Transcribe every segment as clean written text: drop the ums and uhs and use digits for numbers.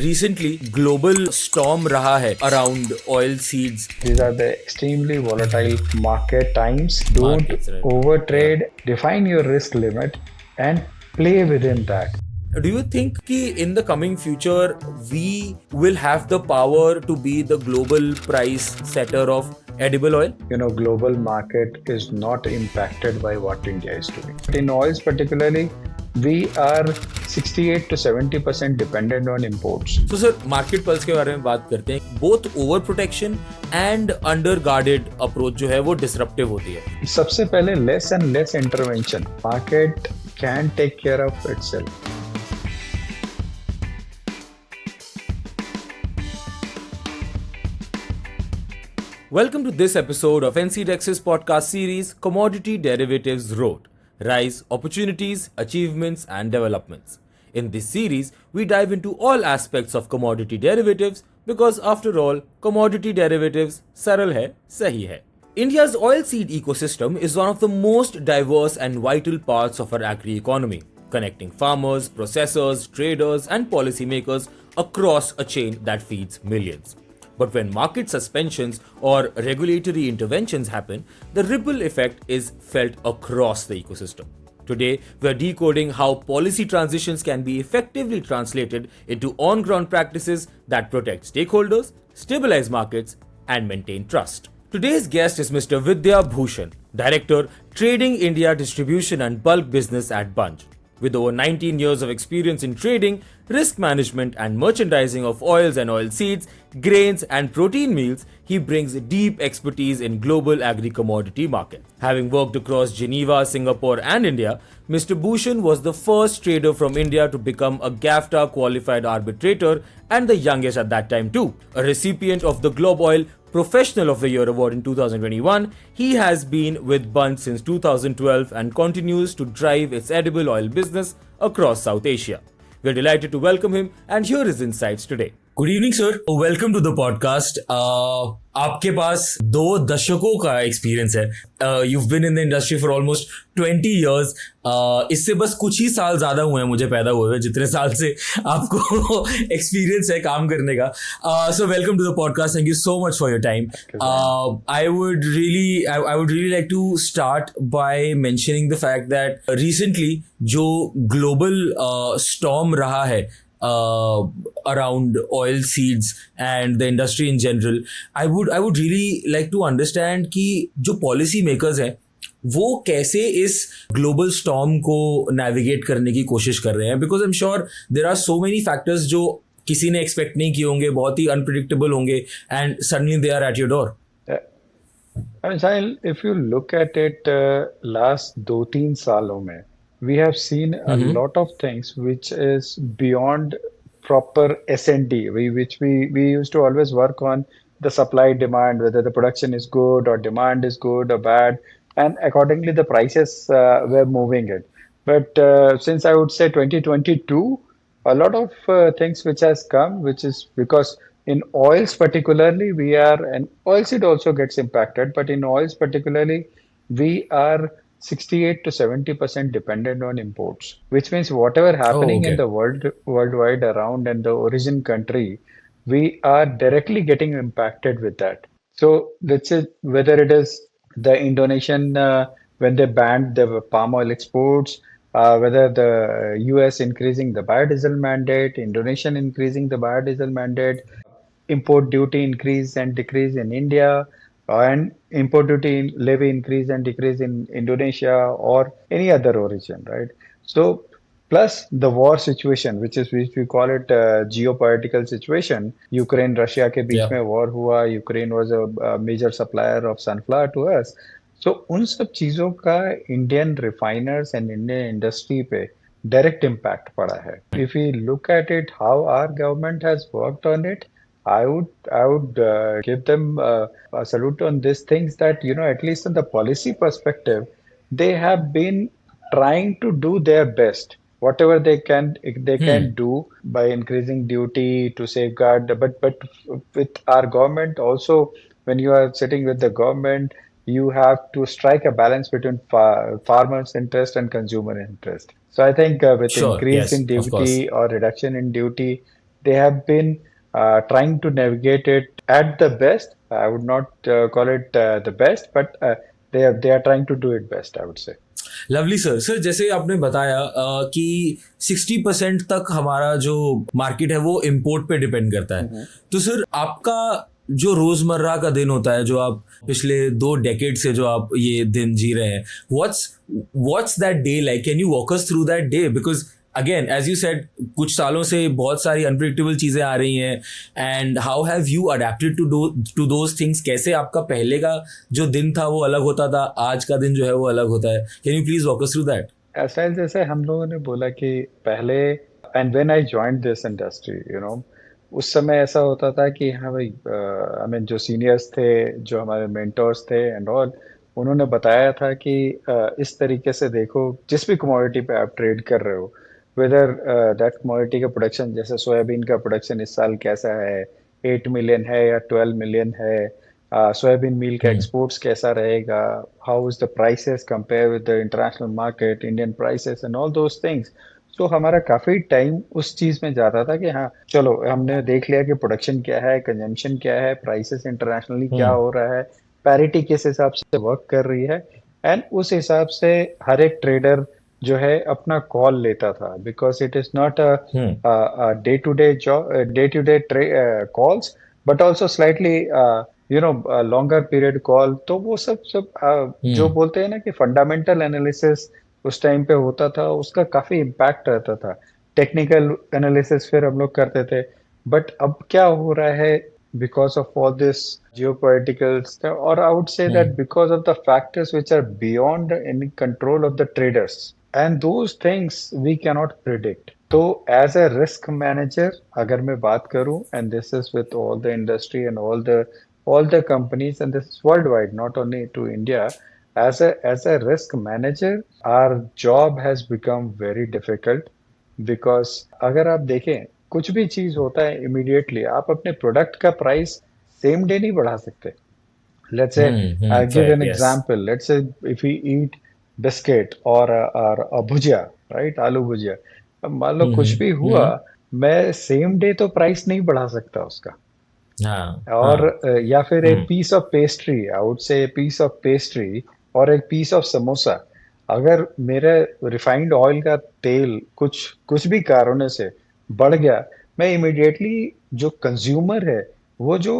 recently global storm raha hai around oil seeds. These are the extremely volatile market times. Don't Markets, right? overtrade, define your risk limit, and play within that. Do you think कि in the coming future we will have the power to be the global price setter of edible oil? Global market is not impacted by what India is doing. But in oils particularly, we are 68 to 70% dependent on imports. So sir, market pulse के बारे में बात करते हैं. Both over protection and under guarded approach जो है वो disruptive होती है. सबसे पहले less and less intervention. Market can take care of itself. Welcome to this episode of NCDEX's podcast series Commodity Derivatives Road: Rise, Opportunities, Achievements and Developments. In this series, we dive into all aspects of commodity derivatives because after all, commodity derivatives saral hai, sahi hai. India's oilseed ecosystem is one of the most diverse and vital parts of our agri-economy, connecting farmers, processors, traders and policymakers across a chain that feeds millions. But when market suspensions or regulatory interventions happen, the ripple effect is felt across the ecosystem. Today, we are decoding how policy transitions can be effectively translated into on-ground practices that protect stakeholders, stabilize markets, and maintain trust. Today's guest is Mr. Vidya Bhushan, Director, Trading India Distribution and Bulk Business at Bunge. With over 19 years of experience in trading, risk management and merchandising of oils and oilseeds, grains and protein meals, he brings deep expertise in global agri-commodity markets. Having worked across Geneva, Singapore and India, Mr. Bhushan was the first trader from India to become a GAFTA qualified arbitrator and the youngest at that time too. A recipient of the Globe Oil Professional of the Year award in 2021, he has been with Bunge since 2012 and continues to drive its edible oil business across South Asia. We're delighted to welcome him and hear his insights today. Good evening, sir. Welcome to the podcast. आपके पास 2 दशकों का experience है. You've been in the industry for almost 20 years. इससे बस कुछ ही साल ज़्यादा हुए हैं मुझे पैदा हुए हुए, जितने साल से आपको एक्सपीरियंस है काम करने का. So welcome to the podcast. Thank you so much for your time. I would really like to start by mentioning the fact that recently जो global storm रहा है around oil seeds and the industry in general, I would really like to understand कि जो policy makers हैं वो कैसे इस global storm को navigate करने की कोशिश कर रहे हैं, because I'm sure there are so many factors जो किसी ने expect नहीं किए होंगे, बहुत ही unpredictable होंगे, and suddenly they are at your door. Sahil, if you look at it, last 2-3 सालों में we have seen a lot of things which is beyond proper S&D, which we used to always work on the supply demand, whether the production is good or demand is good or bad, and accordingly the prices were moving it. But since I would say 2022, a lot of things which has come, which is because in oils particularly we are, and oilseed also gets impacted, but in oils particularly we are 68 to 70% dependent on imports, which means whatever happening in the worldwide around and the origin country, we are directly getting impacted with that. So let's say whether it is the Indonesian when they banned the palm oil exports, whether the US increasing the biodiesel mandate, Indonesian increasing the biodiesel mandate, import duty increase and decrease in India, and import duty levy increase and decrease in Indonesia or any other origin, right? So plus the war situation, which we call it geopolitical situation. Ukraine Russia के बीच में war हुआ. Ukraine was a major supplier of sunflower to us. So उन सब चीजों का Indian refiners and Indian industry पे direct impact पड़ा है. If we look at it, how our government has worked on it, I would give them a salute on these things that, at least in the policy perspective, they have been trying to do their best. Whatever they can do by increasing duty to safeguard. But with our government also, when you are sitting with the government, you have to strike a balance between farmers' interest and consumer interest. So I think with increase in duty or reduction in duty, they have been trying to navigate it at the best. I would not call it the best, but they are trying to do it best, I would say. Lovely sir. Sir जैसे आपने बताया कि 60% तक हमारा जो market है वो import पे डिपेंड करता है, तो सर आपका जो रोजमर्रा का दिन होता है, जो आप पिछले 2 डेकेड से जो आप ये दिन जी रहे हैं, what's that day like? Can you walk us through that day? Because again as you said, कुछ सालों से बहुत सारी अनप्रिडिक्टेबल चीजें आ रही हैं, and how have you adapted to those things? कैसे आपका पहले का जो दिन था वो अलग होता था, आज का दिन जो है वो अलग होता है? Can you please walk us through that? ऐसा है जैसे हम लोगों ने बोला कि पहले, and when I joined this industry, उस समय ऐसा होता था कि हाँ भाई, आई मीन जो सीनियर्स थे, जो हमारे मेंटोर्स थे एंड ऑल, उन्होंने बताया था कि इस तरीके से देखो, जिस भी कमोडिटी पे आप ट्रेड कर रहे हो, वेदर दैट कमोडिटी का प्रोडक्शन, जैसे सोयाबीन का प्रोडक्शन इस साल कैसा है, 8 मिलियन है या 12 मिलियन है, सोयाबीन मील का एक्सपोर्ट्स कैसा रहेगा, how is the prices compare with the international market, Indian prices and all those things. तो हमारा काफी टाइम उस चीज में जाता था कि हाँ चलो, हमने देख लिया कि प्रोडक्शन क्या है, कंजम्पशन क्या है, प्राइसेस इंटरनेशनली क्या हो रहा है, पैरिटी किस हिसाब से वर्क कर रही है, एंड उस हिसाब से हर एक ट्रेडर जो है अपना कॉल लेता था, because it is not a day to day job, day to day calls, but also slightly longer period call. तो वो सब सब जो बोलते हैं ना कि फंडामेंटल एनालिसिस उस टाइम पे होता था, उसका काफी इम्पैक्ट रहता था। टेक्निकल एनालिसिस फिर हम लोग करते थे, बट अब क्या हो रहा है, because of all this geopoliticals, or I would say that because of the factors which are beyond any control of the traders, and those things we cannot predict. तो as a risk manager, अगर मैं बात करूं, and this is with all the industry and all the companies, and this is worldwide, not only to India, as a risk manager, our job has become very difficult, because अगर आप देखें, कुछ भी चीज होता है इमीडिएटली आप अपने प्रोडक्ट का प्राइस सेम डे नहीं बढ़ा सकते। Let's say, I'll give Correct, an yes. example. Let's say if we eat biscuit or a bhujia, right? आलू भुजिया। अब मान लो कुछ भी हुआ, मैं सेम डे तो प्राइस नहीं बढ़ा सकता उसका। हाँ और हाँ। या फिर एक piece of pastry, I would say piece of pastry और एक पीस ऑफ समोसा, अगर मेरे रिफाइंड ऑयल का तेल कुछ कुछ भी कारणों से बढ़ गया, मैं इमिडिएटली, जो कंज्यूमर है, वो जो,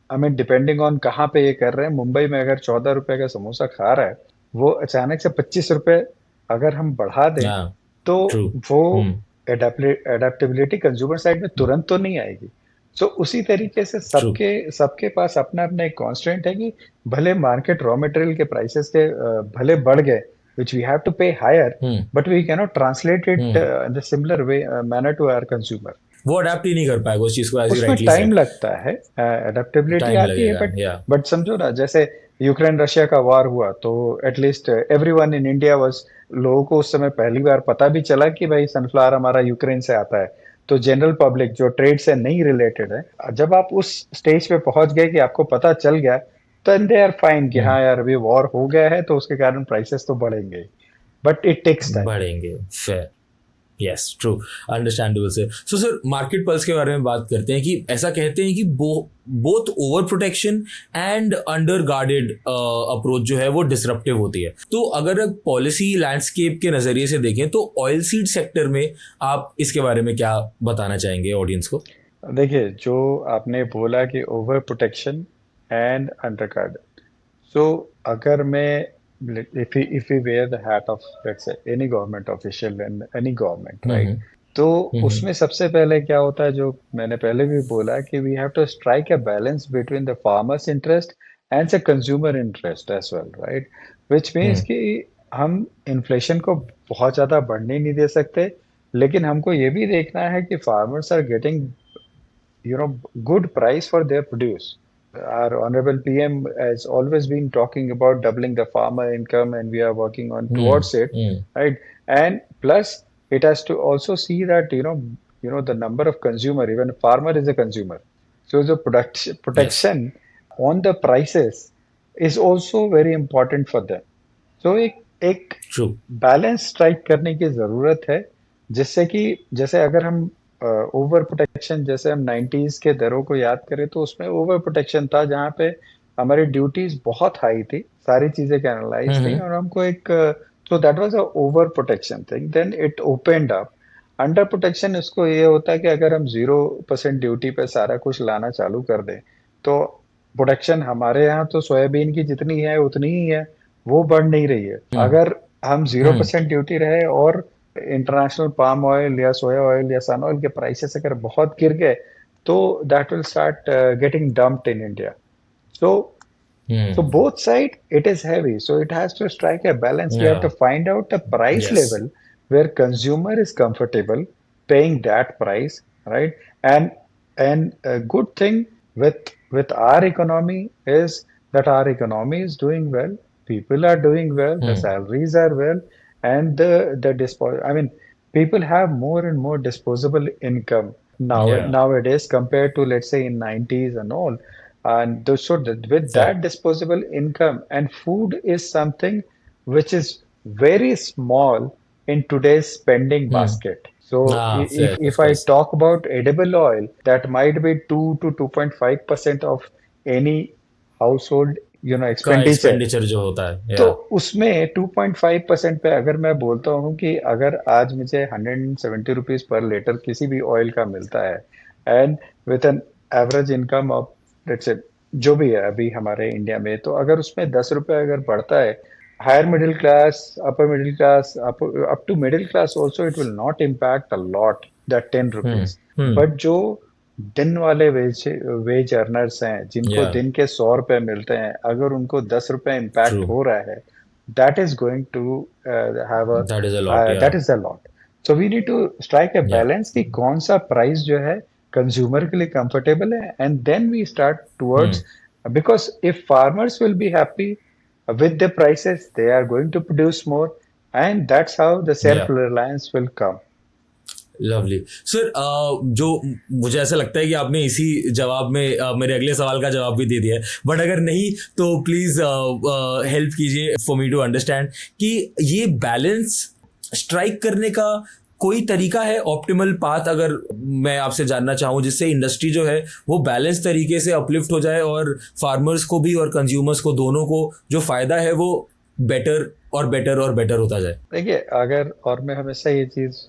आई मीन डिपेंडिंग ऑन कहाँ पे ये कर रहे हैं, मुंबई में अगर 14 रुपए का समोसा खा रहा है, वो अचानक से 25 रुपए अगर हम बढ़ा दें, हाँ, तो ट्रू। वो एडेप्टेबिलिटी कंज्यूमर साइड में तुरंत तो नहीं आएगी। सो उसी तरीके से ट्रू। सबके सबके पास अपना अपना एक कांस्टेंट है कि भले मार्केट रॉ मटेरियल के प्राइसेस के भले बढ़ गए, which we have to pay higher, but we cannot translate it in the similar way manner to our consumer. वो अडेप्ट ही नहीं कर पाएगा उस चीज को, एज यू उसमें राइटली टाइम सेड। लगता है, अडेप्टेबिलिटी टाइम आती है, लगेगा, या बट समझो ना, जैसे यूक्रेन रशिया का वार हुआ, तो at least everyone in India was, लोगों को उस समय पहली बार पता भी चला कि भाई सनफ्लावर हमारा यूक्रेन से आता है। तो जनरल पब्लिक जो ट्रेड से नहीं रिलेटेड है, जब आप उस स्टेज पे पहुंच गए कि आपको पता चल गया, तो दे आर फाइन कि हाँ यार अभी वॉर हो गया है, तो उसके कारण प्राइसेस तो बढ़ेंगे, बट इट टेक्स टाइम। बढ़ेंगे। Fair, yes, true, understandable sir. So sir, market pulse के बारे में बात करते हैं कि ऐसा कहते हैं कि both over protection and under guarded approach जो है वो डिसरप्टिव होती है। तो अगर पॉलिसी लैंडस्केप के नजरिए से देखें, तो ऑयल सीड सेक्टर में आप इसके बारे में क्या बताना चाहेंगे ऑडियंस को? देखिए, जो आपने बोला कि over protection and under guarded, so अगर मैं, if we wear the hat of, let's say, any government official and any government, right? तो उसमें सबसे पहले क्या होता है, जो मैंने पहले भी बोला कि we have to strike a balance between the farmer's interest and the consumer interest as well, right? Which means कि हम इन्फ्लेशन को बहुत ज्यादा बढ़ने नहीं दे सकते, लेकिन हमको ये भी देखना है कि farmers are getting, good price for their produce. Our honorable PM has always been talking about doubling the farmer income, and we are working on towards it, right? And plus, it has to also see that, the number of consumer, even farmer is a consumer, so the Yes, protection on the prices is also very important for them. So एक true. Balance strike करने की जरूरत है, जिससे कि, जैसे अगर हम ओवर प्रोटेक्शन, जैसे हम 90s के दरों को याद करें तो उसमें ओवर प्रोटेक्शन था, जहाँ पे हमारी ड्यूटीज बहुत हाई थी, सारी चीजें कैनलाइज थी, हम्म और हमको एक, so that was a over protection thing, then it opened up. Under protection इसको ये होता है कि अगर हम 0% ड्यूटी पे सारा कुछ लाना चालू कर दें, तो प्रोडक्शन हमारे यहाँ तो सोयाबीन की जितनी है उतनी ही है, वो बढ़ नहीं रही है। हम्म अगर हम जीरो हम्म परसेंट ड्यूटी रहे और इंटरनेशनल पाम ऑयल या सोया ऑयल या सन ऑयल के प्राइसेस अगर बहुत गिर गए, तो that will start getting dumped in India. So so hmm both side it is heavy, so it has to strike a balance. We have या to find out the price yes level where consumer is comfortable paying that price, right? And a good thing with our economy is that our economy is doing well, people are doing well, the hmm salaries are well, and I mean, people have more and more disposable income या nowadays compared to, let's say, in 90s and all. And with या that disposable income, and food is something which is very small in today's spending hmm basket. So हाँ fair of if I course talk about edible oil, that might be 2 to 2.5% of any household, का expenditure. Expenditure जो होता है तो या उसमें 2.5% पे अगर मैं बोलता हूँ कि अगर आज मुझे 170 रुपीज पर लीटर किसी भी ऑयल का मिलता है, and with an average income of, let's say, जो भी है अभी हमारे इंडिया में, तो अगर उसमें 10 रुपए अगर बढ़ता है, higher middle class, upper middle class, up to middle class also, it will not impact a lot that 10 rupees. Hmm but जो दिन वाले वेज वेज अर्नर्स हैं, जिनको या दिन के 100 रुपए मिलते हैं, अगर उनको 10 रुपए ट्रू इम्पैक्ट हो रहा है, that is going to have a, that is a lot या that is a lot. So we need to strike a या बैलेंस कि कौन सा प्राइस जो है कंज्यूमर के लिए कंफर्टेबल है, and then we start towards, because if farmers will be happy with the prices, they are going to produce more, and that's how the या self reliance will come. Lovely sir जो मुझे ऐसा लगता है कि आपने इसी जवाब में मेरे अगले सवाल का जवाब भी दे दिया है, बट अगर नहीं तो प्लीज हेल्प कीजिए फॉर मी टू अंडरस्टैंड कि ये बैलेंस स्ट्राइक करने का कोई तरीका है, ऑप्टिमल पाथ अगर मैं आपसे जानना चाहूँ, जिससे इंडस्ट्री जो है वो बैलेंस तरीके से अपलिफ्ट हो जाए और फार्मर्स को भी और कंज्यूमर्स को दोनों को जो फायदा है वो बेटर और बेटर और बेटर होता जाए। देखिए, अगर, और मैं हमेशा ये चीज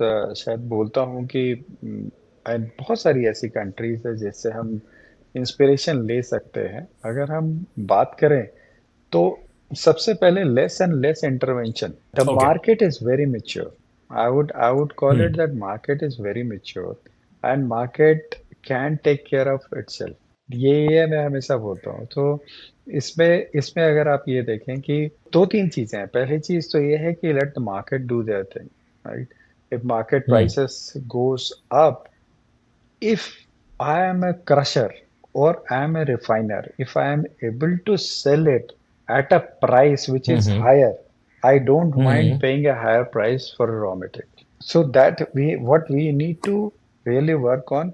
शायद बोलता हूँ कि बहुत सारी ऐसी कंट्रीज है जिससे हम इंस्पिरेशन ले सकते हैं। अगर हम बात करें तो सबसे पहले less and less intervention, the okay market is very mature. I would call it hmm that market is very mature, and market can take care of itself. ये मैं हमेशा बोलता हूँ। तो इसमें इसमें अगर आप ये देखें कि दो तीन चीजें हैं। पहली चीज तो ये है कि let the market do their thing, right? If market hmm prices goes up, if I am a crusher or I am a refiner, if I am able to sell it at a price which is hmm higher, I don't mind hmm paying a higher price for a raw material. So that what we need to really work on,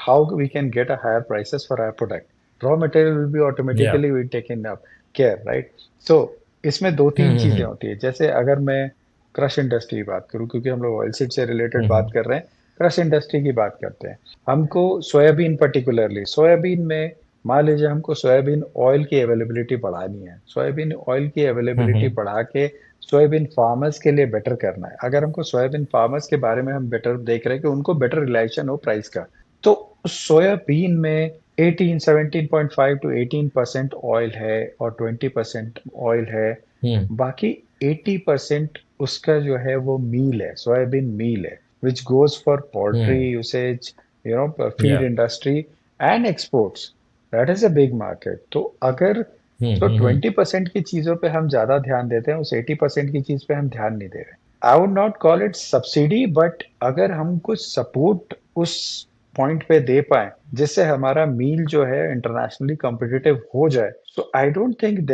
how we can get a higher prices for our product. Raw material will be या automatically be taken up care, right? So इसमें दो तीन चीजें हम्म होती है। जैसे अगर मैं क्रश इंडस्ट्री की बात करूं, क्योंकि हम लोग ऑयल सीड से रिलेटेड बात हम्म कर रहे हैं, क्रश इंडस्ट्री की बात करते हैं। हमको सोयाबीन, पर्टिकुलरली सोयाबीन में, मान लीजिए हमको सोयाबीन ऑयल की अवेलेबिलिटी बढ़ानी है, सोयाबीन ऑयल की अवेलेबिलिटी हम्म बढ़ा के सोयाबीन फार्मर्स के लिए बेटर करना है। अगर हमको सोयाबीन फार्मर्स के बारे में हम बेटर देख रहे हैं कि उनको बेटर रिलेशन हो प्राइस का, तो सोयाबीन में 17.5 टू 18% ऑयल है और 20% ऑयल है। हम्म बाकी 80% उसका जो है वो मील है, सोयाबीन मील है, which goes for poultry hmm usage, feed या industry and exports. That is a big market. तो अगर तो हम्म 20% की चीजों पे हम ज्यादा ध्यान देते हैं, उस 80% की चीज पे हम ध्यान नहीं दे रहे। I would not call it subsidy, but अगर हम कुछ सपोर्ट उस पॉइंट पे दे पाए जिससे हमारा मील जो है इंटरनेशनली कॉम्पिटिटिव हो जाए, so I don't think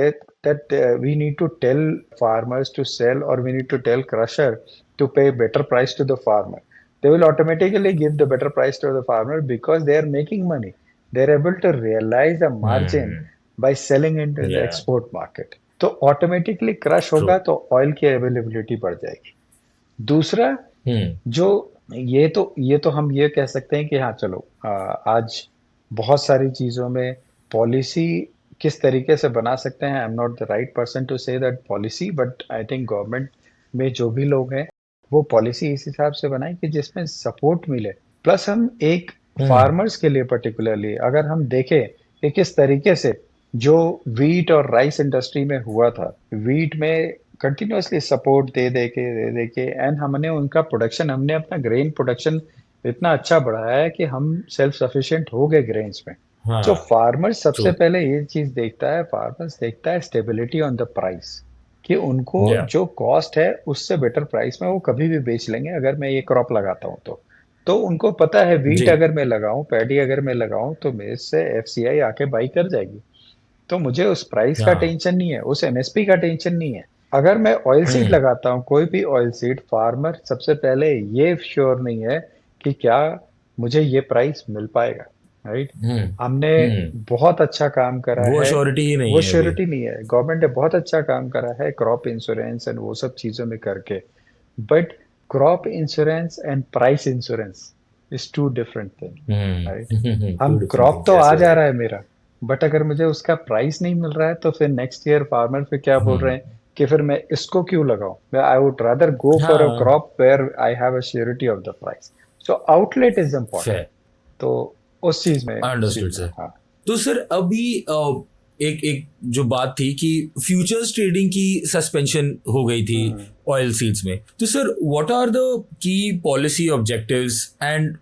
that we need to tell farmers to sell, or we need to tell crusher to pay better price to the farmer. They will automatically give the better price to the farmer because they are making money. They're able to realize a margin hmm by selling into the या export market. तो automatically crush true होगा तो oil की availability बढ़ जाएगी। दूसरा, हम्म जो ये तो हम ये कह सकते हैं कि हाँ चलो, आज बहुत सारी चीजों में पॉलिसी किस तरीके से बना सकते हैं। I am not the right person to say that policy, but I think government में जो भी लोग हैं वो पॉलिसी इस हिसाब से बनाए कि जिसमें सपोर्ट मिले। प्लस हम एक हम्म। फार्मर्स के लिए पर्टिकुलरली अगर हम देखें कि किस तरीके से जो वीट और राइस इंडस्ट्री में हुआ था, वीट में कंटिन्यूअसली सपोर्ट दे दे के एंड हमने उनका प्रोडक्शन, हमने अपना ग्रेन प्रोडक्शन इतना अच्छा बढ़ाया है कि हम सेल्फ सफिशिएंट हो गए ग्रेन्स में। जो हाँ। फार्मर सबसे ट्रू। पहले ये चीज देखता है, फार्मर्स देखता है स्टेबिलिटी ऑन द प्राइस, कि उनको या। जो कॉस्ट है उससे बेटर प्राइस में वो कभी भी बेच लेंगे अगर मैं ये क्रॉप लगाता हूँ तो उनको पता है वीट जी। अगर मैं लगाऊं, पैडी अगर मैं लगाऊं तो मेरे से एफसीआई आके बाई कर जाएगी। तो मुझे उस प्राइस का हाँ। टेंशन नहीं है, उस एमएसपी का टेंशन नहीं है। अगर मैं ऑयल सीड हम्म। लगाता हूँ, कोई भी ऑयल सीड, फार्मर सबसे पहले ये श्योर नहीं है कि क्या मुझे ये प्राइस मिल पाएगा, राइट। हम्म। हमने हम्म। बहुत अच्छा काम करा वो है। अश्योरिटी ही नहीं वो है अभी। श्योरिटी नहीं है, गवर्नमेंट ने बहुत अच्छा काम करा है क्रॉप इंश्योरेंस एंड वो सब चीजों में करके, but crop insurance and price insurance is two different thing, right. हम टू डिफरेंट क्रॉप थिंग्स, तो यस आ यू जा राइट। रहा है मेरा, बट अगर मुझे उसका प्राइस नहीं मिल रहा है तो फिर नेक्स्ट ईयर फार्मर फिर क्या बोल रहे हम्म। हैं कि फिर मैं इसको क्यों लगाऊं। I would rather go for a हाँ। Crop where I have a surety of the price. So outlet is important. Fair. तो उस चीज अंडरस्टूड में सर। हाँ। तो सर अभी एक एक जो बात थी कि फ्यूचर्स ट्रेडिंग की सस्पेंशन हो गई थी हम्म। ऑयल सीड्स में, तो sir what are the key policy objectives, and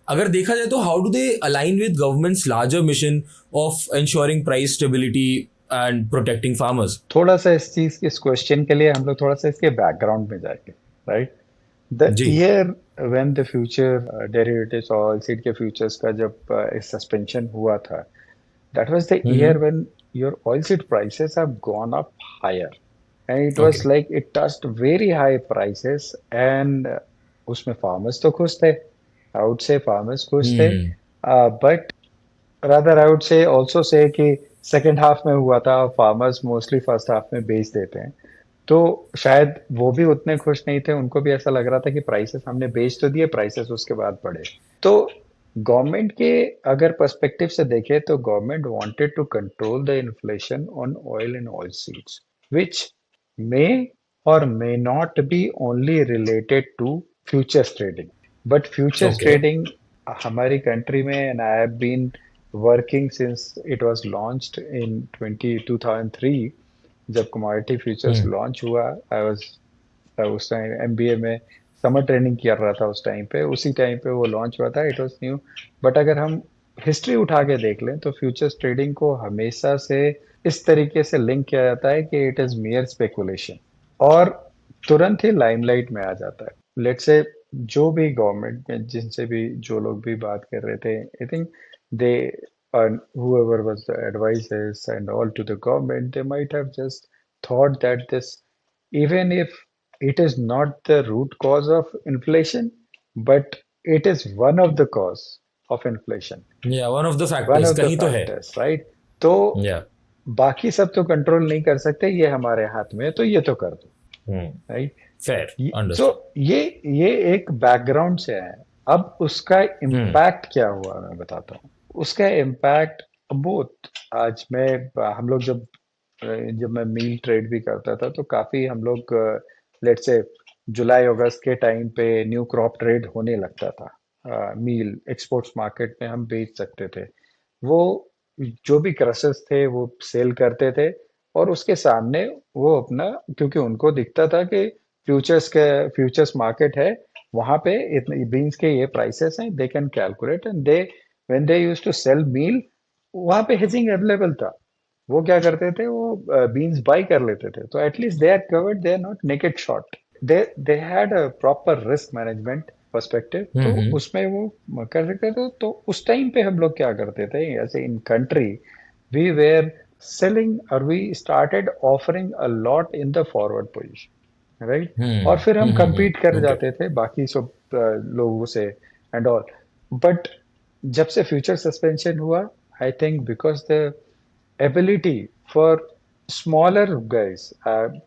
अगर देखा जाए तो how do they align with government's larger mission of ensuring price stability and protecting farmers? थोड़ा सा इस क्वेश्चन के लिए हम लोग थोड़ा सा इसके बैकग्राउंड में जाएंगे, राइट। द जी। Year when the future derivatives और ऑयल सीड के फ्यूचर्स का जब सस्पेंशन हुआ था, that was the year hmm. when your oilseed prices have gone up higher, and it was okay. like it touched very high prices, and उसमें farmers तो खुश थे, I would say farmers खुश थे, हम्म। but rather I would say also say कि second half में हुआ था, फार्मर्स मोस्टली फर्स्ट हाफ में बेच देते हैं, तो शायद वो भी उतने खुश नहीं थे, उनको भी ऐसा लग रहा था कि प्राइसेस हमने बेच तो दिए, प्राइसेस उसके बाद बढ़े। तो गवर्नमेंट के अगर पर्सपेक्टिव से देखें तो government wanted to control the inflation on oil and oil seeds, which may or may not be only related to futures trading, but futures okay. Trading हमारी कंट्री में, and I have been working since it was launched in 2003। जब commodity futures hmm. Launch हुआ, I was उस time MBA में summer training कर रहा था उस टाइम पे, उसी टाइम पे वो लॉन्च हुआ था, इट वाज न्यू। बट अगर हम हिस्ट्री उठा के देख लें तो फ्यूचर्स ट्रेडिंग को हमेशा से इस तरीके से लिंक किया जाता है कि इट इज मियर स्पेकुलेशन, और तुरंत ही लाइमलाइट में आ जाता है। लेट्स से जो भी गवर्नमेंट में जिनसे भी जो लोग भी बात कर रहे थे, I think they whoever was the advisors and all to the government, they might have just thought that this, even if it is not the root cause of inflation, but it is one of the cause of inflation, या one of the one factors of the कहीं तो है। factors, right? तो या। बाकी सब तो control नहीं कर सकते, ये हमारे हाथ में है, तो ये तो कर दो, हम्म। राइट। फेयर। तो अंडरस्टूड। ये एक बैकग्राउंड से है। अब उसका हम्म। इम्पैक्ट क्या हुआ मैं बताता हूँ। उसका इम्पैक्ट बहुत, आज मैं, हम लोग जब मैं मील ट्रेड भी करता था तो काफी हम लोग, लेट्स से जुलाई अगस्त के टाइम पे न्यू क्रॉप ट्रेड होने लगता था, मील एक्सपोर्ट्स मार्केट में हम बेच सकते थे। वो जो भी क्रशर्स थे वो सेल करते थे, और उसके सामने वो अपना, क्योंकि उनको दिखता था कि फ्यूचर्स मार्केट है, वहां पे इतने बीन्स के ये प्राइसेस हैं, they can calculate, and they when they used to sell meal, वहां पे हेजिंग अवेलेबल था। वो क्या करते थे, वो बीन्स बाई कर लेते थे, तो at least they are covered, they are not naked short, they had a proper risk management perspective, तो हम्म। उसमें वो कर सकते थे। तो उस टाइम पे हम लोग क्या करते थे, ऐसे in country we were selling, और we started offering a lot in the forward position, right. और फिर हम compete कर ओके। जाते थे बाकी सब लोगों से एंड ऑल। बट जब से फ्यूचर सस्पेंशन हुआ, I think because the ability for smaller guys,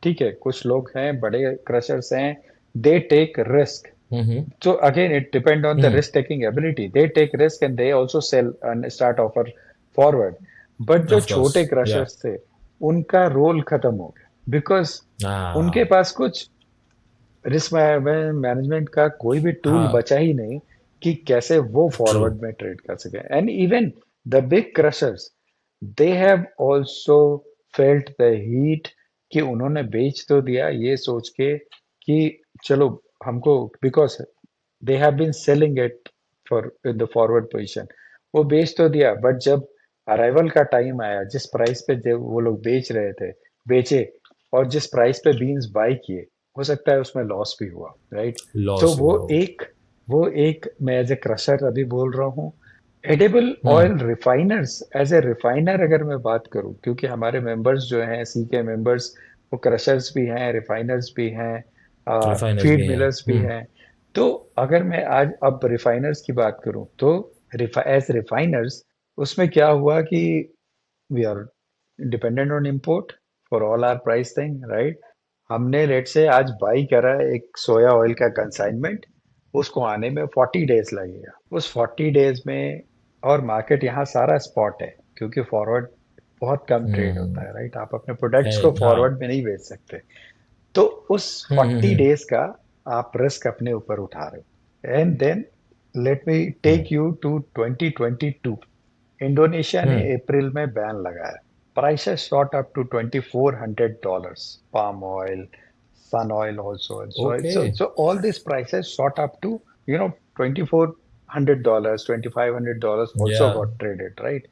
ठीक है कुछ लोग हैं, बड़े क्रशर्स हैं, they take risk, Mm-hmm. So again, it depends on the Mm-hmm. risk taking ability. They take risk and they also sell and start offer forward. But जो Of छोटे course. Yeah. Crushers थे, उनका role खत्म हो गया, because उनके Ah. पास कुछ risk management का कोई भी टूल हाँ. बचा ही नहीं कि कैसे वो True. फॉरवर्ड में ट्रेड कर सके. And even the big crushers, they have also felt the heat कि उन्होंने बेच तो दिया ये सोच के कि चलो हमको, because they have been selling it for in the forward position. वो बेच तो दिया, बट जब अराइवल का टाइम आया, जिस प्राइस पे वो लोग बेच रहे थे, बेचे, और जिस प्राइस पे बीन्स बाई किए, हो सकता है उसमें लॉस भी हुआ, राइट. तो Loss वो हुआ हो. एक वो एक मैं एज ए क्रशर अभी बोल रहा हूँ. Edible hmm. Oil refiners, as a refiner अगर मैं बात करूं, क्योंकि हमारे मेंबर्स जो हैं, सी के मेंबर्स, वो क्रशर्स भी हैं, रिफाइनर्स भी हैं, Refiners भी फीड हैं. मिलर्स भी हैं. तो अगर मैं आज अब रिफाइनर्स की बात करूं, तो एज रिफाइनर्स उसमें क्या हुआ कि we are dependent on import for all our price thing, right. हमने लेट से आज बाई करा एक सोया ऑयल का कंसाइनमेंट, उसको आने में 40 डेज लगेगा. उस 40 डेज में, और मार्केट यहाँ सारा स्पॉट है, क्योंकि फॉरवर्ड बहुत कम ट्रेड होता हम्म. है, राइट. आप अपने प्रोडक्ट्स है. को हाँ. फॉरवर्ड में नहीं बेच सकते. तो उस फोर्टी हम्म. डेज का आप रिस्क अपने ऊपर उठा रहे हो. And then let me hmm. Take you to 2022. Indonesia ने हम्म. अप्रैल में बैन लगाया. prices shot up to $2,400. Palm oil, sun oil also, and so okay. so all these prices shot up to, $2,400, $2,500 या. also got traded, right.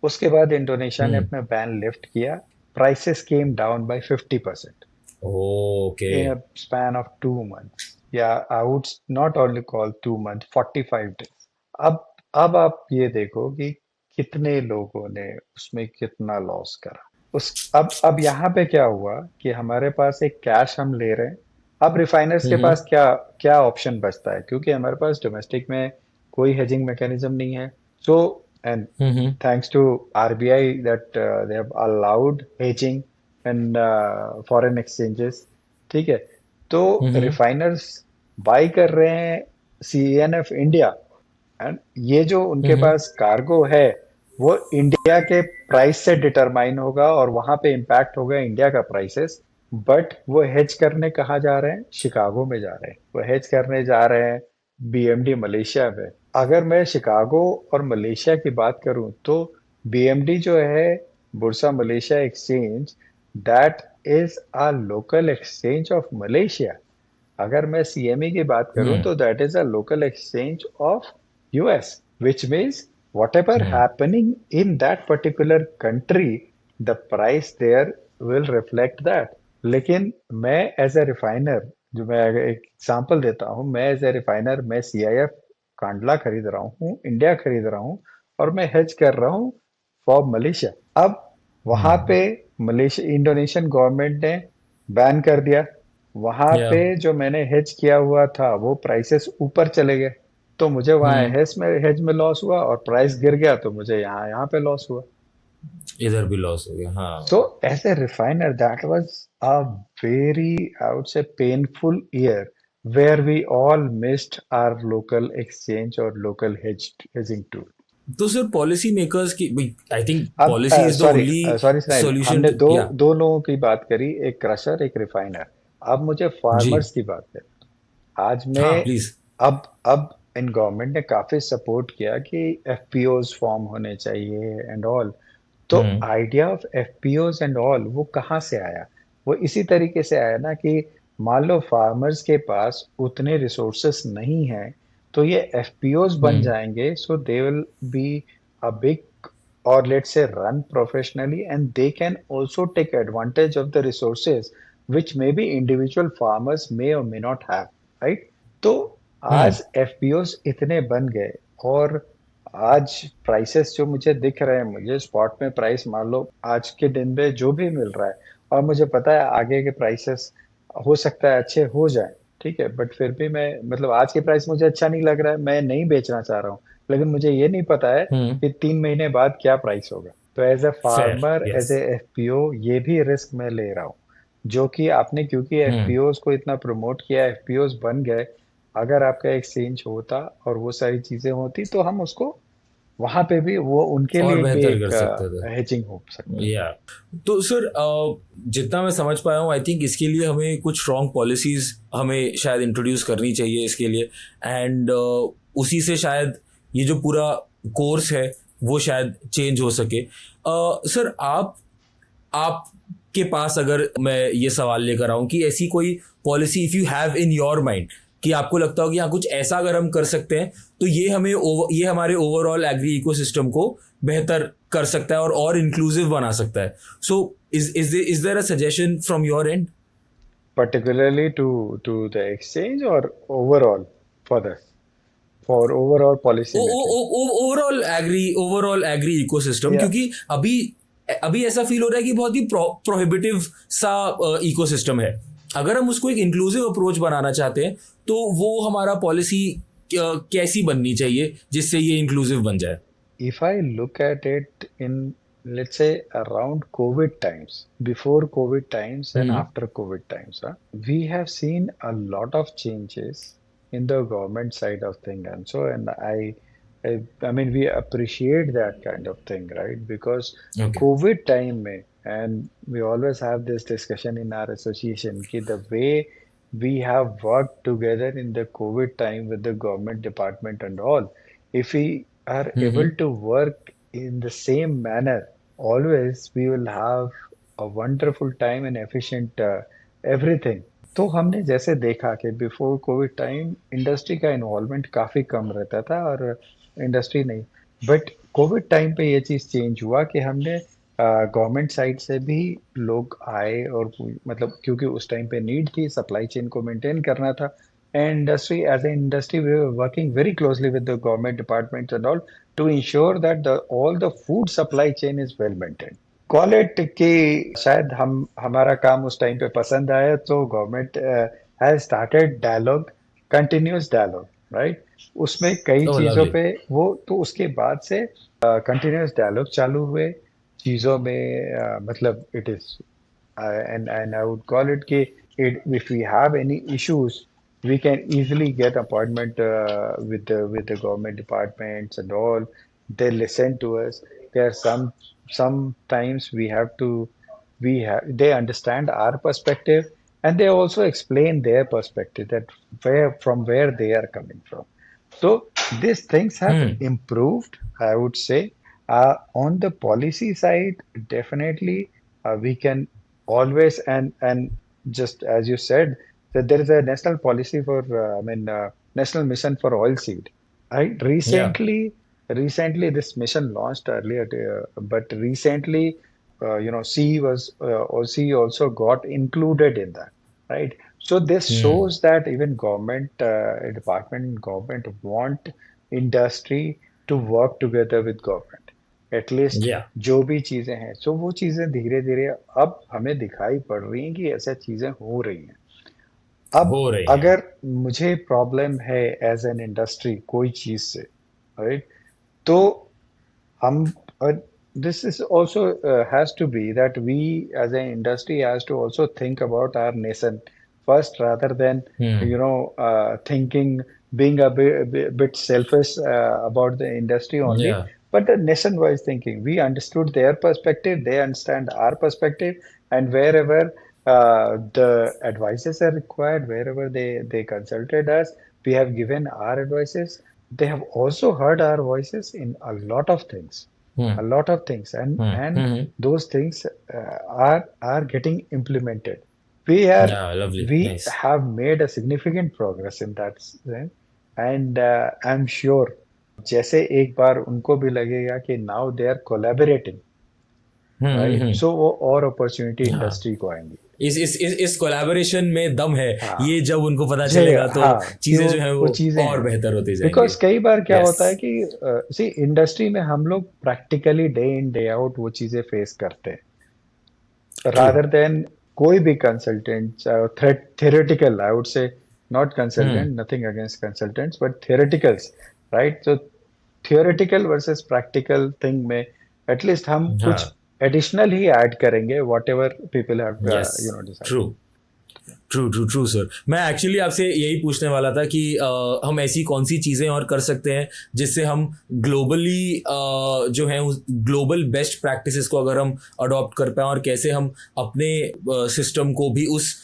उसके बाद Indonesia ने हम्म. अपना ban lift किया. prices came down by 50% okay. in a span of 2 months. Yeah, I would not only call 2 months, 45 days. अब अब आप ये देखो कि कितने लोगों ने उसमें कितना लॉस करा. उस अब यहाँ पे क्या हुआ कि हमारे पास एक कैश हम ले रहे हैं. अब रिफाइनर्स के हम्म. पास क्या क्या ऑप्शन बचता है, क्योंकि हमारे पास डोमेस्टिक में कोई हेजिंग मैकेनिज्म नहीं है. So and hmm. thanks to RBI that they have allowed hedging and foreign exchanges. ठीक है. तो हम्म. रिफाइनर्स बाई कर रहे हैं CNF इंडिया, एंड ये जो उनके हम्म. पास कार्गो है, वो इंडिया के प्राइस से डिटरमाइन होगा, और वहां पे इम्पैक्ट होगा इंडिया का प्राइसेस. बट वो हेज करने कहाँ जा रहे हैं? शिकागो में जा रहे हैं. वो हेज करने जा रहे हैं BMD मलेशिया में. अगर मैं शिकागो और मलेशिया की बात करूं, तो BMD जो है, Bursa Malaysia exchange, that is a local exchange of Malaysia. अगर मैं CME की बात करूं, हम्म. तो that is a local exchange of US, which means whatever hmm. happening in that particular country, the price there will reflect that. लेकिन मैं as a refiner, जो मैं अगर एक एग्जांपल देता हूँ, मैं एज ए रिफाइनर, मैं CIF कांडला खरीद रहा हूँ, इंडिया खरीद रहा हूँ, और मैं हेज कर रहा हूँ फॉर मलेशिया. अब वहां हम्म. पे मलेशिया, इंडोनेशियन गवर्नमेंट ने बैन कर दिया. वहां या. पे जो मैंने हेज किया हुआ था, वो प्राइसेस ऊपर चले गए, तो मुझे वहां हम्म. हेज में लॉस हुआ, और प्राइस गिर गया तो मुझे यहाँ यहाँ पे लॉस हुआ. इधर भी लॉस हो गया. So हाँ. as a refiner, that was a very, I would say, painful year where we all missed our local exchange or local hedging tool. तो सिर्फ पॉलिसी मेकर्स की, आई थिंक अब policy is the sorry only sorry सुनाइए, solution हमने to. दो या. दो लोगों की बात करी, एक क्रशर एक रिफाइनर. अब मुझे जी. फार्मर्स की बात करें. आज हाँ में प्लीज. अब इन गवर्नमेंट ने काफी सपोर्ट किया कि FPOs फॉर्म होने चाहिए एंड ऑल. तो hmm. Idea of FPOs and all वो कहाँ से आया? वो इसी तरीके से आया ना कि मान लो फार्मर्स के पास उतने रिसोर्सेस नहीं हैं, तो ये FPOs बन हम्म. जाएंगे, so they will be a big, or let's say run professionally, and they can also take advantage of the resources which maybe individual farmers may or may not have, right. तो हम्म. आज FPOs इतने बन गए, और आज prices जो मुझे दिख रहे हैं, मुझे स्पॉट में प्राइस मान लो आज के दिन में जो भी मिल रहा है, और मुझे पता है आगे के प्राइसेस हो सकता है अच्छे हो जाए, ठीक है, बट फिर भी मैं, मतलब आज के प्राइस मुझे अच्छा नहीं लग रहा है, मैं नहीं बेचना चाह रहा हूँ. लेकिन मुझे ये नहीं पता है हम्म. कि 3 महीने बाद क्या प्राइस होगा. तो as a fair. Farmer, as yes. A FPO, ये भी रिस्क मैं ले रहा हूँ, जो कि आपने, क्योंकि हम्म. FPOs को इतना प्रमोट किया, FPOs बन गए, अगर आपका एक्सचेंज होता और वो सारी चीजें होती तो हम उसको वहां पे भी वो उनके और लिए भी बेहतर कर एक सकते थे। हेजिंग हो सकता है। या तो सर, जितना मैं समझ पाया हूँ, आई थिंक इसके लिए हमें कुछ स्ट्रॉन्ग पॉलिसीज हमें शायद इंट्रोड्यूस करनी चाहिए इसके लिए। एंड उसी से शायद ये जो पूरा कोर्स है वो शायद चेंज हो सके। सर, आपके पास अगर मैं ये सवाल लेकर आऊं कि ऐसी कोई policy if you have in your mind, कि आपको लगता हो कि हाँ कुछ ऐसा अगर हम कर सकते हैं तो ये हमारे ओवरऑल एग्री इकोसिस्टम को बेहतर कर सकता है और इंक्लूसिव बना सकता है। So is there a suggestion from your end? Particularly to the exchange or overall for the for overall policy making. Overall agri ecosystem, Yeah, क्योंकि अभी अभी ऐसा फील हो रहा है कि बहुत ही प्रोहिबिटिव सा इकोसिस्टम है। अगर हम उसको एक इंक्लूसिव अप्रोच बनाना चाहते हैं तो वो हमारा पॉलिसी कैसी बननी चाहिए जिससे ये इंक्लूसिव बन जाए? if I look at it in, let's say, around COVID times, before COVID times and hmm. after COVID times, we have seen a lot of changes in the government side of thing, and so, and I mean, we appreciate that kind of thing, right? Because okay. COVID time में, and we always have this discussion in our association, कि the way we have worked together in the COVID time with the government department and all, if we are able hmm. to work in the same manner, always we will have a wonderful time and efficient everything. तो हमने जैसे देखा कि before Covid time industry का involvement काफी कम रहता था और इंडस्ट्री नहीं, बट कोविड टाइम पे ये चीज चेंज हुआ कि हमने गवर्नमेंट साइड से भी लोग आए और मतलब क्योंकि उस टाइम पे नीड थी, सप्लाई चेन को मेंटेन करना था, and industry as an industry we were working very closely with the government departments and all to ensure that all the food supply chain is well maintained. Call it कि शायद हम हमारा काम उस time पे पसंद आया तो government has started dialogue, continuous dialogue, right? उसमें कई ओह चीजों लवली। पे वो तो उसके बाद से कंटिन्यूअस डायलॉग चालू हुए चीजों में, मतलब it is and I would call it कि if we have any issues, we can easily get appointment with the government departments and all. They listen to us. There are sometimes we have to we have they understand our perspective and they also explain their perspective that where they are coming from. So these things have hmm. improved, I would say. On the policy side, definitely we can always and just as you said that there is a national policy for national mission for oil seed. I या। recently this mission launched earlier, but recently C was or C also got included in that, right? So this hmm. shows that even government department and government want industry to work together with government. At least या। जो भी चीजें हैं, सो वो चीजें धीरे धीरे अब हमें दिखाई पड़ रही हैं कि ऐसा चीजें हो रही हैं। अब हो रही हैं। अगर मुझे प्रॉब्लम है एज एन इंडस्ट्री कोई चीज से, राइट, तो हम this is also has to be that we as an industry has to also think about our nation first rather than hmm. thinking being a bit selfish about the industry only, या। but the nation wise thinking, we understood their perspective, they understand our perspective, and wherever the advices are required, wherever they consulted us, we have given our advices. They have also heard our voices in hmm. a lot of things, and hmm. those things are getting implemented. We are या lovely, we nice. have made a significant progress in that sense, and I'm sure जैसे एक बार उनको भी लगेगा कि now they are collaborating, right? Hmm. So वो और opportunity हाँ, industry को आएंगी। इस कोलैबोरेशन में दम है। हाँ, ये जब उनको पता जी, चलेगा तो हाँ, कि चीजें जो है वो वो चीजें और हैं। बेहतर होती बिकॉज जाएंगी। कई बार क्या यस। होता है कि सी इंडस्ट्री में हम लोग practically day in day out वो चीजें फेस करते हैं ट्रू। rather than कोई भी consultant, theoretical I would say, not hmm. consultant, nothing against consultants but theoreticals, right? So theoretical versus practical thing में एटलीस्ट हम कुछ हाँ। एडिशनल ही ऐड करेंगे, what ever people have yes. Decide. True. True sir. मैं actually आपसे यही पूछने वाला था कि हम ऐसी कौन सी चीज़ें और कर सकते हैं जिससे हम ग्लोबली जो है ग्लोबल बेस्ट प्रैक्टिसेस को अगर हम अडॉप्ट कर पाएँ, और कैसे हम अपने सिस्टम को भी उस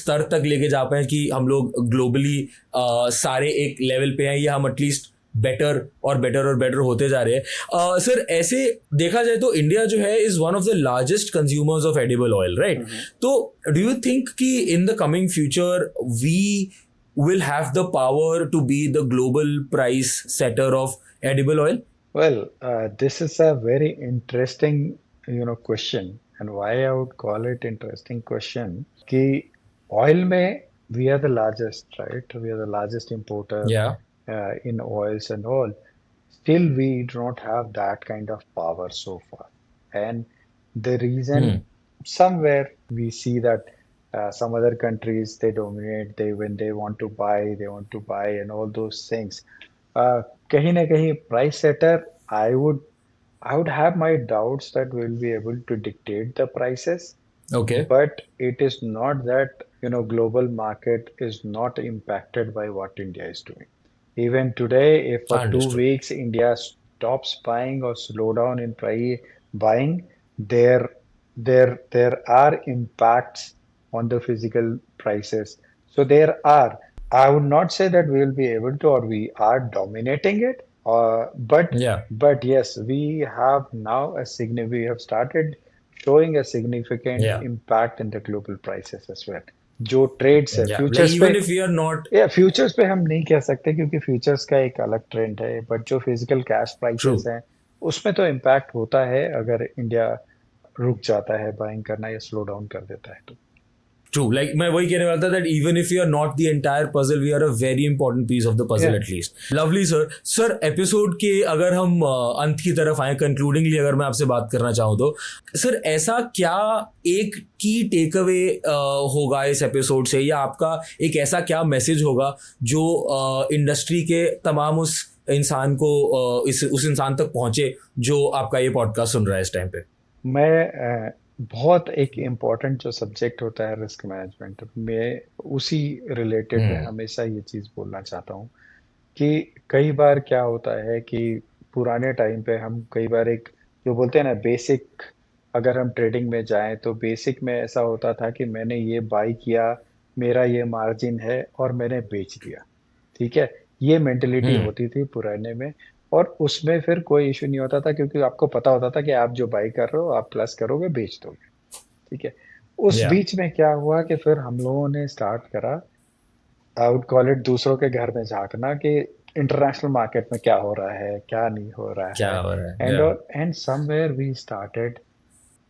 स्तर तक लेके जा पाएँ कि हम लोग ग्लोबली सारे एक लेवल पे हैं, या हम एटलीस्ट बेटर और बेटर होते जा रहे हैं। सर, ऐसे देखा जाए तो इंडिया जो है is one of the largest consumers of edible oil, right? तो डू यू थिंक कि in the coming future we will have the power to be the global price setter of edible oil? Well, this is a very interesting, question, and why I would call it interesting question. कि oil में we are the largest, right? We are the largest importer Yeah. in oils and all. Still, we do not have that kind of power so far. And the reason, somewhere we see that some other countries, they dominate. When they want to buy, and all those things. कहीं ना कहीं price setter, I would I would have my doubts that we'll be able to dictate the prices. Okay. But it is not that, global market is not impacted by what India is doing. Even today, if for two Understood. weeks India stops buying or slow down in buying, there are impacts on the physical prices. So there are. I would not say that we will be able to, or we are dominating it. But Yeah. but yes, we have now we have started showing a significant Yeah. impact in the global prices as well. जो trades है Yeah. Like futures पे, even if we are not futures पे हम नहीं कह सकते क्योंकि futures का एक अलग ट्रेंड है, बट जो फिजिकल कैश प्राइसेस true. हैं उसमें तो इम्पैक्ट होता है अगर इंडिया रुक जाता है बाइंग करना या स्लो डाउन कर देता है तो। True. Like मैं वही कहने वाला था that even if we are not the entire puzzle, we are a very important piece of the puzzle Yeah. at least. Lovely sir. Sir, episode के अगर हम अंत की तरफ आए, कंक्लूडिंगली अगर मैं आपसे बात करना चाहूँ तो सर, ऐसा क्या एक की टेक अवे होगा इस एपिसोड से, या आपका एक ऐसा क्या मैसेज होगा जो इंडस्ट्री के तमाम उस इंसान को उस इंसान तक पहुंचे जो आपका ये पॉडकास्ट सुन रहा है इस टाइम पे? मैं बहुत एक इम्पॉर्टेंट जो सब्जेक्ट होता है रिस्क मैनेजमेंट में, उसी रिलेटेड मैं हमेशा ये चीज़ बोलना चाहता हूँ कि कई बार क्या होता है कि पुराने टाइम पे हम कई बार एक जो बोलते हैं ना बेसिक, अगर हम ट्रेडिंग में जाएं तो बेसिक में ऐसा होता था कि मैंने ये बाई किया, मेरा ये मार्जिन है और मैंने बेच दिया, ठीक है, ये मेंटेलिटी होती थी पुराने में। और उसमें फिर कोई इशू नहीं होता था क्योंकि आपको पता होता था कि आप जो बाई कर रहे हो आप प्लस करोगे बेच दोगे, ठीक है। उस Yeah. बीच में क्या हुआ कि फिर हम लोगों ने स्टार्ट करा, आई वुड कॉल इट, दूसरों के घर में झांकना कि इंटरनेशनल मार्केट में क्या हो रहा है क्या नहीं हो रहा क्या है, हो रहा है? Yeah. And somewhere we started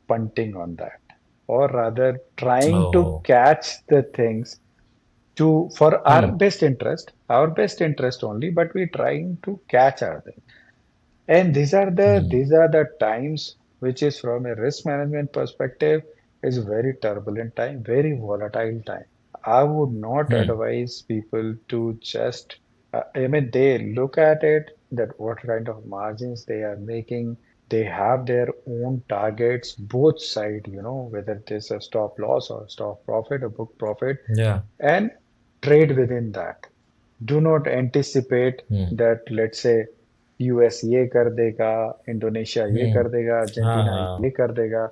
punting on that, or rather trying to Oh. catch the things to for our best interest only, but we trying to catch our thing. And these are the times which is from a risk management perspective is very turbulent time, very volatile time. I would not advise people to just I mean they look at it that what kind of margins they are making. They have their own targets, both side, whether it is a stop loss or stop profit or book profit, Yeah. and trade within that. Do not anticipate that let's say US ये कर देगा, Indonesia ये कर देगा, Argentina हाँ. ये कर देगा,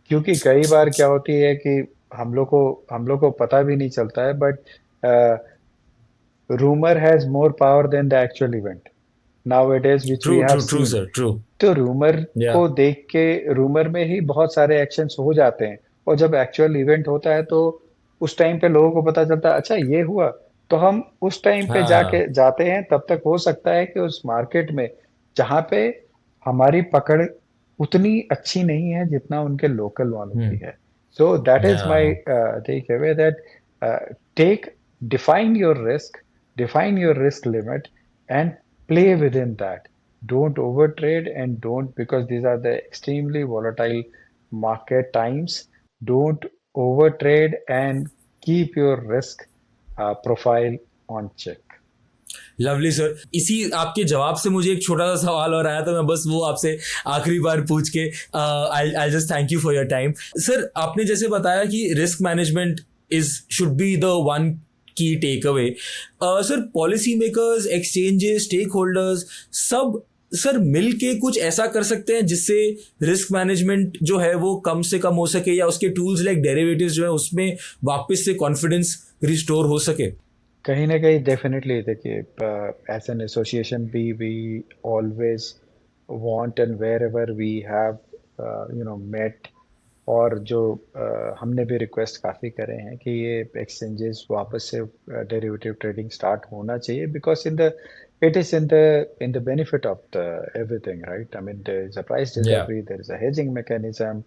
क्योंकि कई बार क्या होती है कि हम लोग को पता भी नहीं चलता है, but rumor has more power than the actual event nowadays, which we True, have true, true, seen. sir. True. तो रूमर Yeah. को देख के रूमर में ही बहुत सारे एक्शंस हो जाते हैं, और जब एक्चुअल इवेंट होता है तो उस टाइम पे लोगों को पता चलता है अच्छा ये हुआ, तो हम उस टाइम पे हाँ. जाते हैं। तब तक हो सकता है कि उस मार्केट में जहाँ पे हमारी पकड़ उतनी अच्छी नहीं है जितना उनके लोकल वालों की है। So that is my takeaway, that take define your risk limit and play within that. Don't overtrade and don't, because these are the extremely volatile market times, don't overtrade and keep your risk profile on check. Lovely sir, इसी आपके जवाब से मुझे एक छोटा सा सवाल और आया, तो मैं बस वो आपसे आखिरी बार पूछ के I just thank you for your time. Sir, आपने जैसे बताया कि risk management should be the one key takeaway. Sir, policy makers, exchanges, stakeholders, सब सर मिल के कुछ ऐसा कर सकते हैं जिससे रिस्क मैनेजमेंट जो है वो कम से कम हो सके, या उसके टूल्स लाइक डेरिवेटिव्स जो है उसमें वापस से कॉन्फिडेंस रिस्टोर हो सके. कहीं ना कहीं डेफिनेटली देखिए, as an association we always want and wherever we have met, और जो हमने भी रिक्वेस्ट काफ़ी करे हैं कि ये एक्सचेंजेस वापस से डेरिवेटिव ट्रेडिंग स्टार्ट होना चाहिए, because it is in the benefit of the everything, right? I mean, there is a price discovery, there is a hedging mechanism,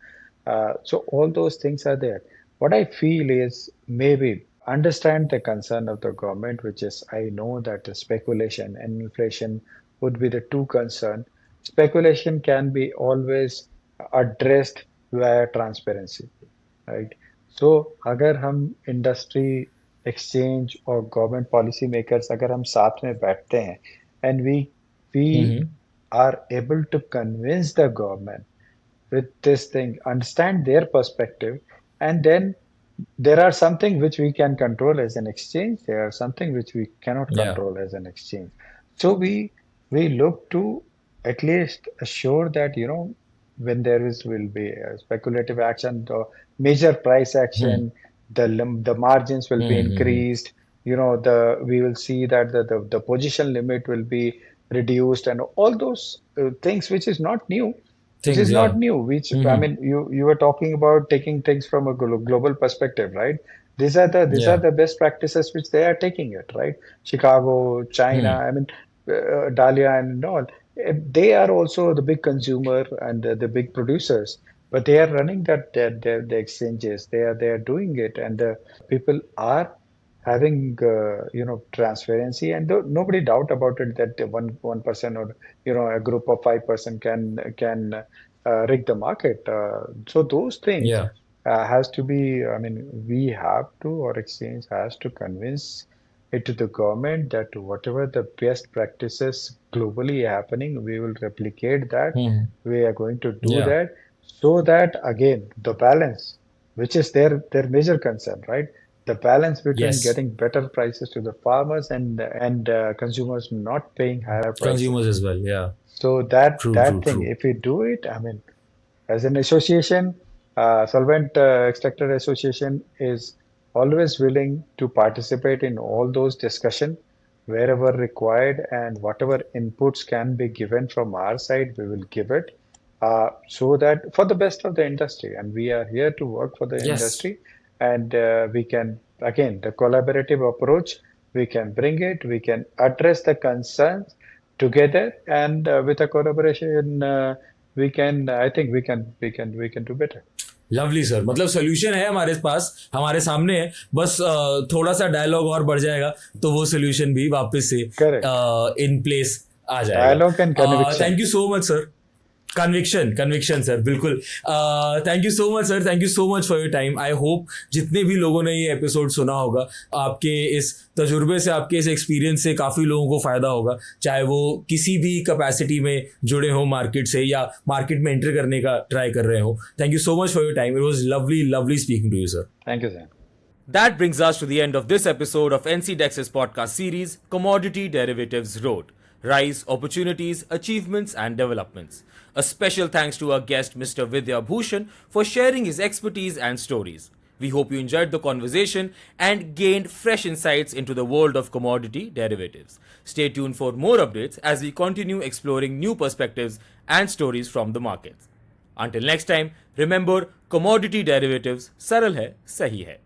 so all those things are there. What I feel is maybe understand the concern of the government, which is, I know that the speculation and inflation would be the two concern. Speculation can be always addressed via transparency, right? So अगर हम industry, exchange और government policy makers अगर हम साथ में बैठते हैं and we are able to convince the government with this thing, understand their perspective, and then there are something which we can control as an exchange, there are something which we cannot Yeah. control as an exchange. So we look to at least assure that, when there will be a speculative action, the major price action, the margins will be increased, we will see that the position limit will be reduced, and all those things which is not new. Which is not new, which I mean, you were talking about taking things from a global perspective, right? These are the best practices which they are taking it, right? Chicago, China, I mean, Dahlia and all. They are also the big consumer and the big producers, but they are running the exchanges. They are doing it, and the people are having transparency, and nobody doubt about it that one person, or a group of 5% can rig the market. So those things has to be, I mean, we have to, or exchange has to convince it to the government that whatever the best practices globally happening, we will replicate that. We are going to do that, so that again the balance, which is their major concern, right? The balance between getting better prices to the farmers and consumers not paying higher prices. Consumers as well, yeah. So that thing, if we do it, I mean, as an association, Solvent Extractor Association is always willing to participate in all those discussion wherever required, and whatever inputs can be given from our side, we will give it, so that for the best of the industry, and we are here to work for the industry. And we can, again, the collaborative approach, we can bring it, we can address the concerns together, and with a collaboration, we can, I think we can do better. Lovely sir, मतलब solution है हमारे पास, हमारे सामने है, बस थोड़ा सा dialogue और बढ़ जाएगा तो वो सोल्यूशन भी वापस से इन प्लेस आ जाएगा. Dialogue and conviction. Thank you so much sir. Conviction sir, बिल्कुल. Thank you so much sir, thank you so much for your time. I hope जितने भी लोगों ने ये एपिसोड सुना होगा, आपके इस तजुर्बे से, आपके इस एक्सपीरियंस से काफ़ी लोगों को फ़ायदा होगा, चाहे वो किसी भी कैपेसिटी में जुड़े हो मार्केट से, या मार्केट में एंटर करने का ट्राई कर रहे हो. Thank you so much for your time. It was lovely speaking to you sir. Thank you sir. That brings us to the end of this episode of NC Dex's podcast series, Commodity Derivatives Road. Rise, Opportunities, Achievements and Developments. A special thanks to our guest Mr. Vidya Bhushan for sharing his expertise and stories. We hope you enjoyed the conversation and gained fresh insights into the world of commodity derivatives. Stay tuned for more updates as we continue exploring new perspectives and stories from the markets. Until next time, remember, commodity derivatives, सरल है, सही है.